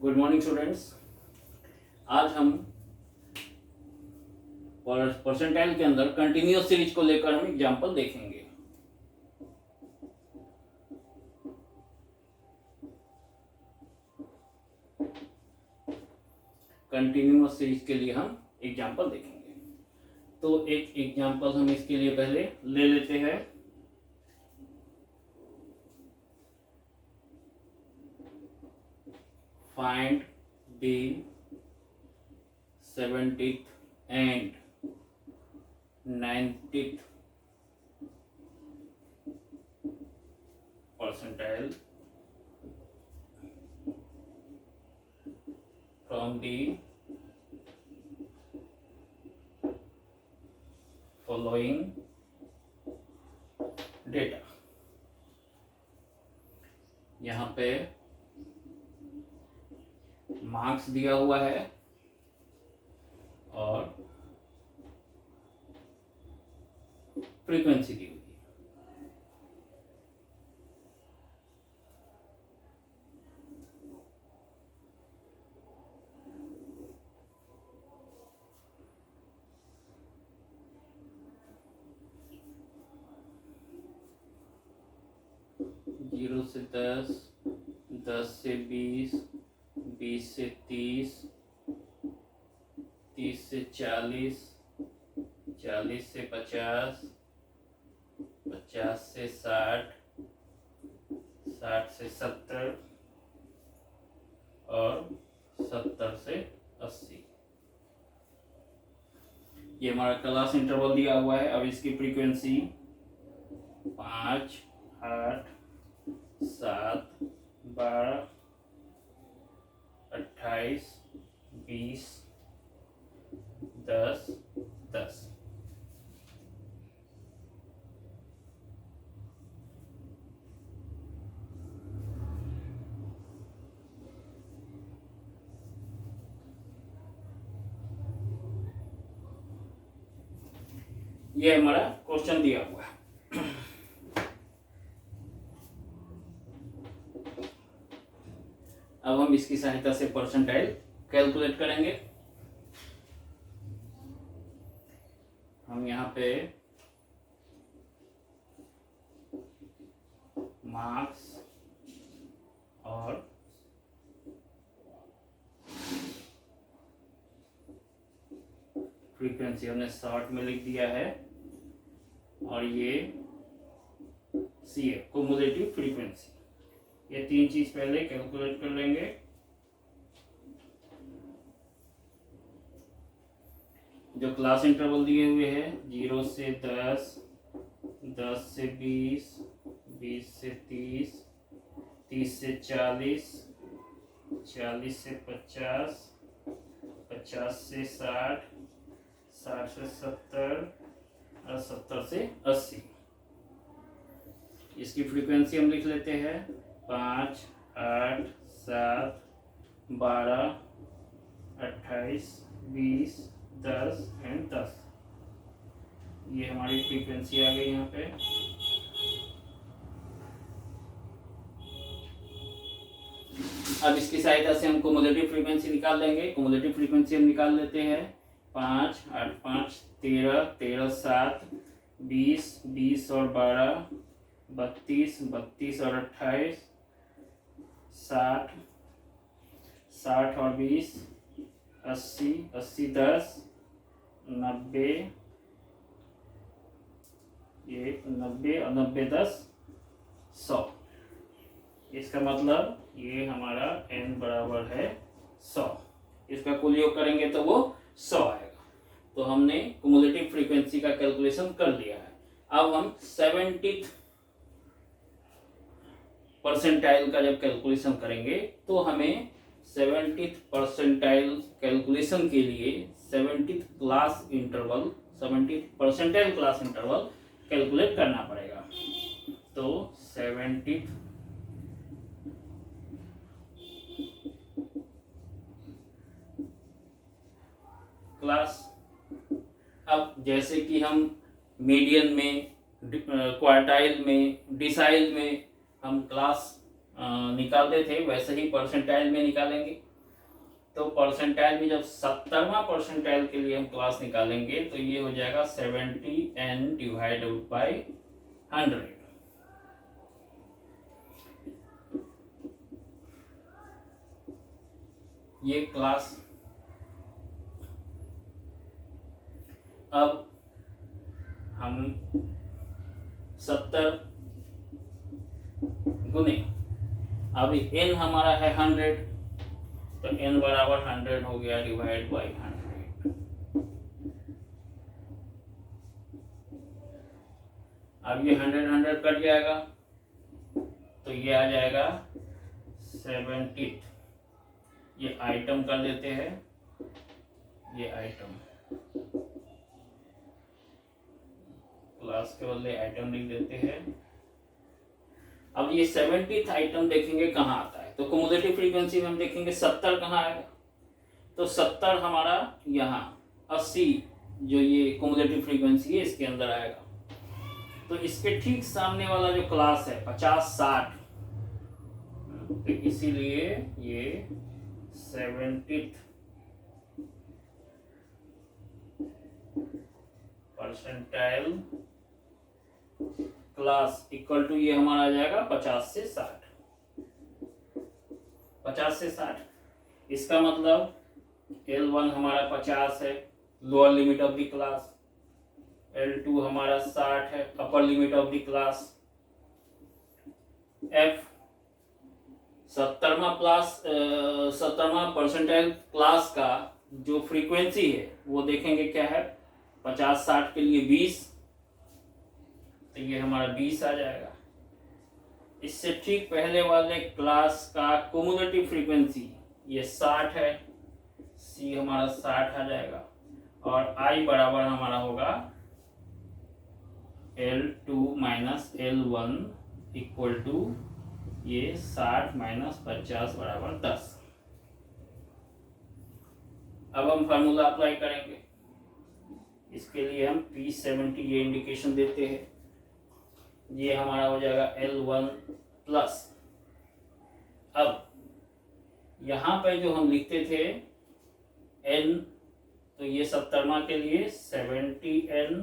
Good morning students. आज हम percentile के अंदर कंटिन्यूअस सीरीज को लेकर हम एग्जांपल देखेंगे। कंटिन्यूअस सीरीज के लिए हम एग्जांपल देखेंगे। तो एक एग्जांपल हम इसके लिए पहले ले लेते हैं। Find the 70th and 90th percentile from the following data। यहाँ पे मार्क्स दिया हुआ है और फ्रीक्वेंसी दी हुई है। जीरो से 10, 10 से 20, 20 से 30, 30 से 40, 40 से 50, 50 से 60, 60 से 70 और 70 से 80। ये हमारा क्लास इंटरवल दिया हुआ है। अब इसकी फ्रीक्वेंसी 5, 8, 7, 12, 28, 20, 10, 10। ये हमारा क्वेश्चन दिया हुआ है। अब हम इसकी सहायता से परसेंटाइल कैलकुलेट करेंगे। हम यहाँ पे मार्क्स और फ्रीक्वेंसी हमने शॉर्ट में लिख दिया है और ये सी है क्युमुलेटिव फ्रीक्वेंसी। ये तीन चीज पहले कैलकुलेट कर लेंगे। जो क्लास इंटरवल दिए हुए हैं 0 से 10, 10 से 20, 20 से 30, 30 से 40, 40 से 50, 50 से 60, 60 से 70 और 70 से 80। इसकी फ्रीक्वेंसी हम लिख लेते हैं 5, 8, 7, 12, 28, 20, 10 एंड 10। ये हमारी फ्रीक्वेंसी आ गई यहाँ पे। अब इसकी सहायता से हम क्युमुलेटिव फ्रीक्वेंसी निकाल लेंगे। क्युमुलेटिव फ्रीक्वेंसी हम निकाल लेते हैं 5, 8, 5, 13, 13, 7, 20, 20 और 12, 32, 32 और 28, 60, 60 और 20, 80, 80, 10, 90, ये 90 और 90, 10, 100। इसका मतलब ये हमारा n बराबर है 100। इसका कुल योग करेंगे तो वो 100 आएगा। तो हमने क्युमुलेटिव फ्रीक्वेंसी का कैलकुलेशन कर लिया है। अब हम 70th परसेंटाइल का जब कैलकुलेशन करेंगे तो हमें 70th परसेंटाइल कैलकुलेशन के लिए 70th class interval 70th percentile class interval calculate करना पड़ेगा। तो 70th क्लास, अब जैसे कि हम मीडियन में, क्वार्टाइल में, डिसाइल में हम क्लास निकालते थे वैसे ही परसेंटाइल में निकालेंगे। तो परसेंटाइल में जब 70वां परसेंटाइल के लिए हम क्लास निकालेंगे तो ये हो जाएगा 70n डिवाइडेड बाई 100। ये क्लास अब हम 70 गुने, अभी n हमारा है 100, तो n बराबर 100 हो गया डिवाइड बाई 100। अब ये 100 कट जाएगा तो ये आ जाएगा 70। ये आइटम कर देते हैं, ये आइटम क्लास के बदले आइटम लिख देते हैं। अब ये 70th आइटम देखेंगे कहाँ आता है, तो क्युमुलेटिव फ्रीक्वेंसी में हम देखेंगे 70 कहाँ आएगा, तो 70 हमारा यहाँ 80 जो ये क्युमुलेटिव फ्रीक्वेंसी है इसके अंदर आएगा। तो इसके ठीक सामने वाला जो क्लास है 50-60, तो इसीलिए ये 70th percentile class equal to ये हमारा आ जाएगा 50 से 60। 50 से 60, इसका मतलब L1 हमारा 50 है, lower limit of the class. L2 हमारा 60 है, upper limit of the class. F 70वां परसेंटाइल क्लास का जो फ्रीक्वेंसी है वो देखेंगे क्या है, 50-60 के लिए 20, तो ये हमारा 20 आ जाएगा। इससे ठीक पहले वाले क्लास का क्युमुलेटिव फ्रीक्वेंसी ये 60 है, C हमारा 60 आ जाएगा, और I बराबर हमारा होगा L2 minus L1 equal to ये 60 माइनस 50 बराबर 10। अब हम फार्मूला अप्लाई करेंगे, इसके लिए हम P70 ये इंडिकेशन देते हैं, ये हमारा हो जाएगा L1 प्लस। अब यहाँ पे जो हम लिखते थे N, तो ये 70वां के लिए 70n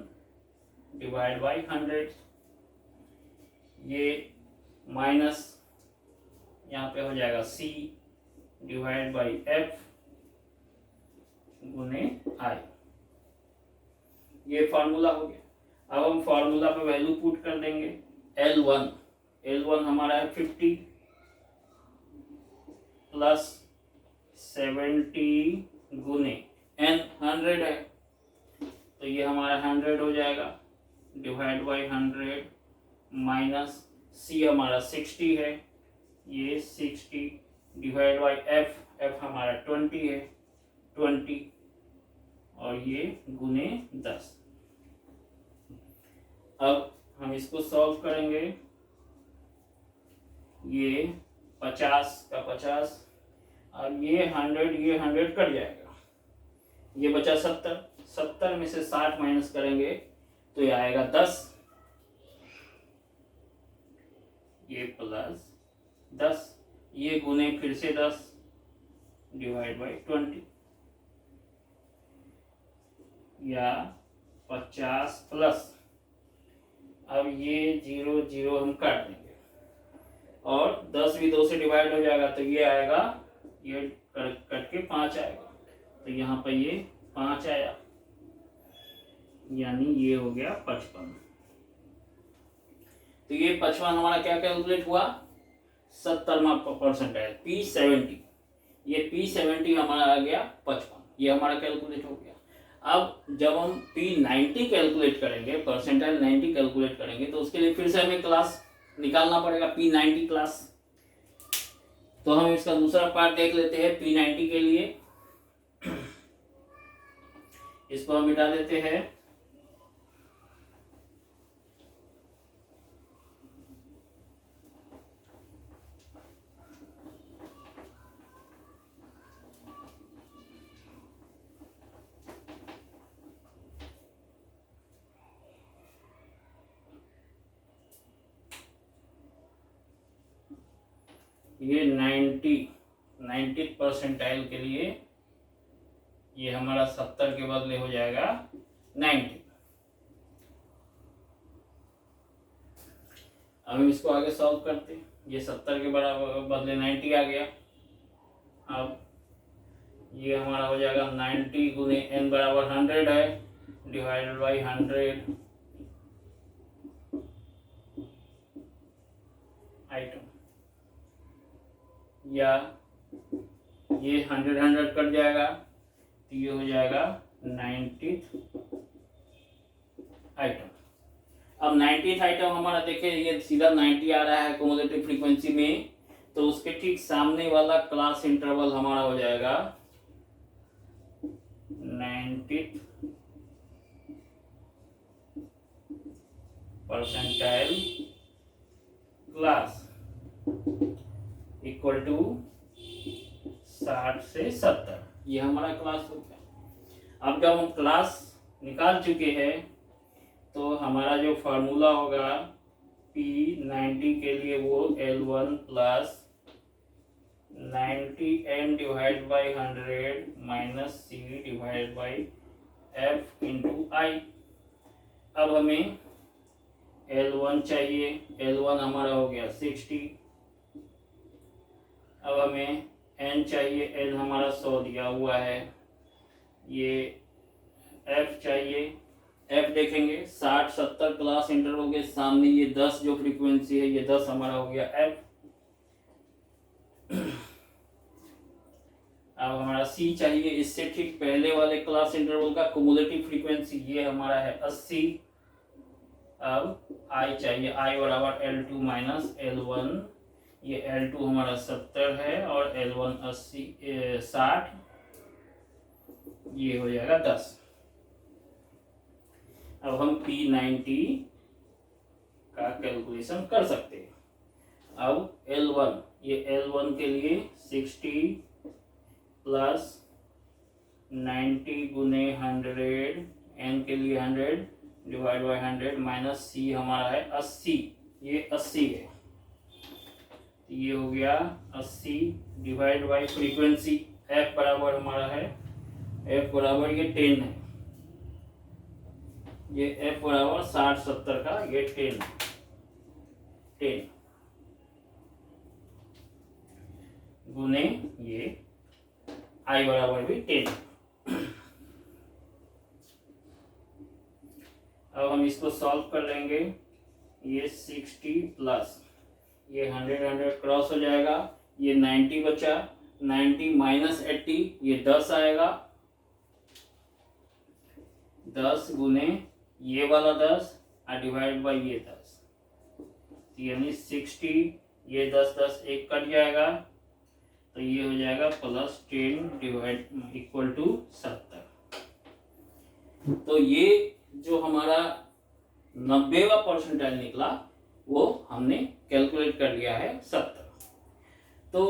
डिवाइड बाई 100, ये माइनस यहाँ पे हो जाएगा C डिवाइड बाई F गुने I। ये फार्मूला हो गया। अब हम फार्मूला पे वैल्यू पुट कर देंगे। L1 हमारा है 50 प्लस 70 गुने N 100 है, तो ये हमारा 100 हो जाएगा डिवाइड बाई 100 माइनस C हमारा 60 है, ये 60 डिवाइड बाई F हमारा 20 है, 20 और ये गुने 10। अब हम इसको सॉल्व करेंगे, ये 50 का 50, अब ये 100 कट जाएगा, ये बचा 70 में से 60 माइनस करेंगे तो ये आएगा 10, ये प्लस 10, ये गुने फिर से 10 डिवाइड बाई 20, या 50 प्लस, अब ये 0 हम काट देंगे और 10 भी 2 से डिवाइड हो जाएगा, तो ये आएगा, ये कट के 5 आएगा, तो यहाँ पर ये 5 आया, यानी ये हो गया 55। तो ये 55 हमारा क्या कैलकुलेट हुआ, 70वां परसेंटाइल P70, ये P70 हमारा आ गया 55, ये हमारा कैलकुलेट हो गया। अब जब हम P90 कैलकुलेट करेंगे, परसेंटाइल 90 कैलकुलेट करेंगे, तो उसके लिए फिर से हमें क्लास निकालना पड़ेगा P90 क्लास। तो हम इसका दूसरा पार्ट देख लेते हैं P90 के लिए। इसको हम मिटा देते हैं। ये 90 90th परसेंटाइल के लिए ये हमारा 70 के बदले हो जाएगा 90। अब हम इसको आगे सॉल्व करते हैं। ये 70 के बराबर बदले 90 आ गया। अब ये हमारा हो जाएगा 90 गुने n बराबर 100 है, डिवाइडेड बाई 100 आइटम, या ये 100 कट जाएगा तो ये हो जाएगा 90th आइटम। अब 90th आइटम हमारा देखिए ये सीधा 90 आ रहा है क्युमुलेटिव फ्रीक्वेंसी में, तो उसके ठीक सामने वाला क्लास इंटरवल हमारा हो जाएगा 90th percentile class equal to 60 से 70। ये हमारा क्लास हो गया। अब जब हम क्लास निकाल चुके हैं तो हमारा जो फार्मूला होगा P90 के लिए वो L1 plus 90n divide by 100 minus C divide by F into I। अब हमें L1 चाहिए, L1 हमारा हो गया 60। अब हमें n चाहिए, n हमारा 100 दिया हुआ है। ये f चाहिए, f देखेंगे 60 70 क्लास इंटरवल के सामने ये 10 जो फ्रीक्वेंसी है ये 10 हमारा हो गया f। अब हमारा c चाहिए, इससे ठीक पहले वाले क्लास इंटरवल का क्युमुलेटिव फ्रीक्वेंसी ये हमारा है 80। अब i चाहिए, i बराबर L2 माइनस L1, ये L2 हमारा 70 है और L1 60, ये हो जाएगा 10। अब हम P90 का कैलकुलेशन कर सकते हैं। अब L1, ये L1 के लिए 60 प्लस 90 गुने 100, n के लिए 100 डिवाइड बाई 100 माइनस C हमारा है 80, ये 80 है, ये हो गया 80 डिवाइड बाई फ्रीक्वेंसी f बराबर हमारा है, f बराबर ये 10 है, ये f बराबर 60 70 का ये 10 गुने ये i बराबर भी 10। अब हम इसको सॉल्व कर लेंगे। ये 60 प्लस ये 100 क्रॉस हो जाएगा, ये 90 बचा, 90 माइनस 80 ये 10 आएगा, 10 गुने ये वाला 10 और डिवाइड बाई ये 10, यानी 60, ये 10 एक कट जाएगा तो ये हो जाएगा प्लस 10 डिवाइड इक्वल टू 70। तो ये जो हमारा 90वां परसेंटाइल निकला वो हमने कैलकुलेट कर लिया है 70। तो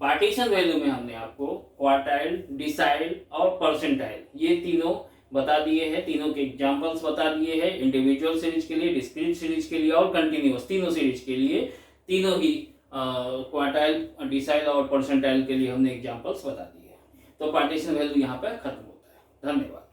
पार्टीशन वैल्यू में हमने आपको क्वार्टाइल, डिसाइल और परसेंटाइल ये तीनों बता दिए हैं, तीनों के एग्जांपल्स बता दिए हैं, इंडिविजुअल सीरीज के लिए, डिस्क्रीट सीरीज के लिए और कंटिन्यूअस तीनों सीरीज के लिए, तीनों ही क्वार्टाइल, डिसाइल और परसेंटाइल के लिए हमने एग्जांपल्स बता दिए। तो पार्टीशन वैल्यू यहाँ पर खत्म होता है। धन्यवाद।